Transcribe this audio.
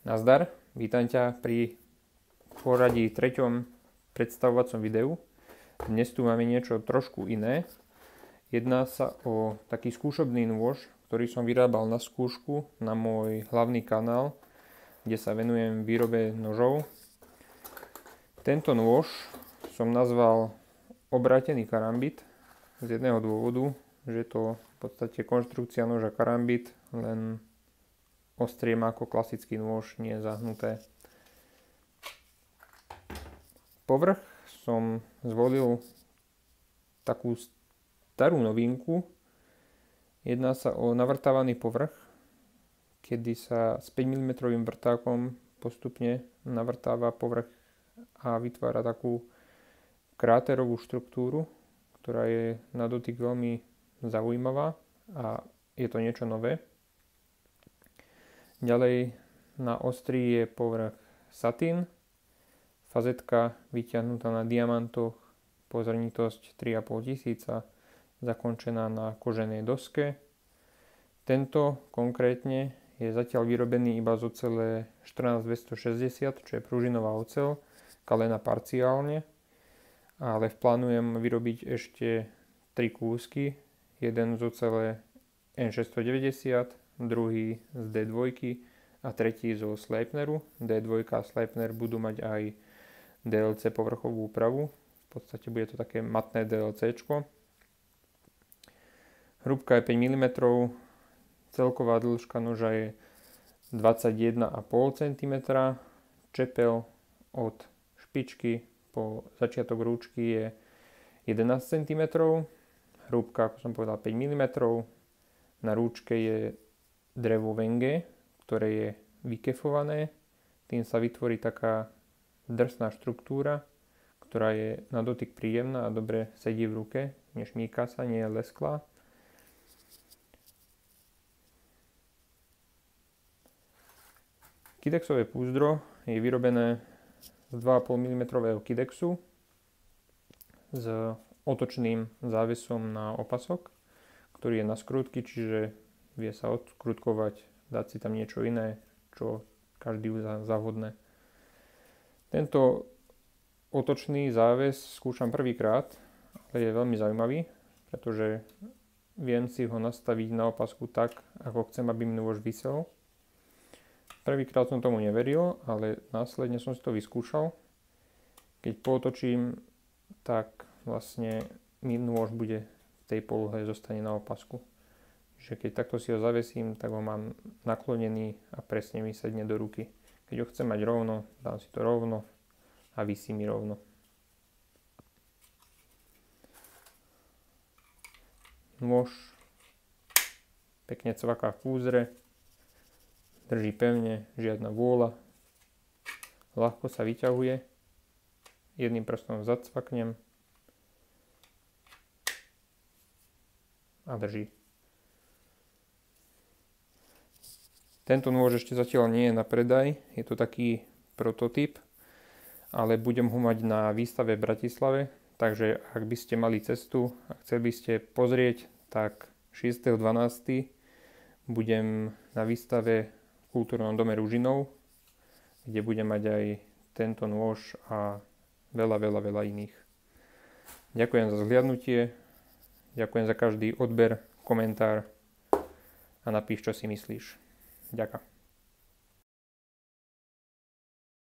Nazdar, vítam ťa pri poradí treťom predstavovacom videu. Dnes tu máme niečo trošku iné. Jedná sa o taký skúšobný nôž, ktorý som vyrábal na skúšku na môj hlavný kanál, kde sa venujem výrobe nožov. Tento nôž som nazval obrátený karambit z jedného dôvodu, že to v podstate konštrukcia noža karambit, len ostrie má ako klasický nôž, nie zahnuté. Povrch som zvolil takú starú novinku. Jedná sa o navrtávaný povrch, kedy sa s 5 mm vrtákom postupne navrtáva povrch a vytvára takú kráterovú štruktúru, ktorá je na dotyk veľmi zaujímavá a je to niečo nové. Ďalej na ostrí je povrch satín, fazetka vyťahnutá na diamantoch, pozornitosť 3500, zakončená na koženej doske. Tento konkrétne je zatiaľ vyrobený iba z ocele 14260, čo je pružinová oceľ, kalená parciálne, ale plánujem vyrobiť ešte 3 kúsky, jeden z ocele N690, druhý z D2 a tretí zo Sleipneru. D2 a Sleipner budú mať aj DLC povrchovú úpravu. V podstate bude to také matné DLCčko. Hrúbka je 5 mm, celková dĺžka noža je 21,5 cm, čepel od špičky po začiatok rúčky je 11 cm, hrúbka, ako som povedal, 5 mm, na rúčke je drevo Wenge, ktoré je vykefované, tým sa vytvorí taká drsná štruktúra, ktorá je na dotyk príjemná a dobre sedí v ruke, nešmýka sa, nie je lesklá. Kidexové púzdro je vyrobené z 2,5 mm kidexu s otočným závesom na opasok, ktorý je na skrutky, čiže vie sa odskrutkovať, dať si tam niečo iné, čo každý uzná za vhodné. Tento otočný záves skúšam prvýkrát, ale je veľmi zaujímavý, pretože viem si ho nastaviť na opasku tak, ako chcem, aby mi nôž visel. Prvýkrát som tomu neveril, ale následne som si to vyskúšal. Keď pootočím, tak vlastne mi nôž bude v tej polohe, zostane na opasku. Že keď takto si ho zavesím, tak ho mám naklonený a presne mi sedne do ruky. Keď ho chcem mať rovno, dám si to rovno a visí mi rovno. Nôž pekne cvaká v púzdre, drží pevne, žiadna vôľa, ľahko sa vyťahuje, jedným prstom zacvaknem a drží. Tento nôž ešte zatiaľ nie je na predaj, je to taký prototyp, ale budem ho mať na výstave v Bratislave, takže ak by ste mali cestu a chceli by ste pozrieť, tak 6.12. budem na výstave v Kultúrnom dome Ružinov, kde budem mať aj tento nôž a veľa iných. Ďakujem za zhliadnutie, ďakujem za každý odber, komentár a napíš, čo si myslíš. Ďakujem.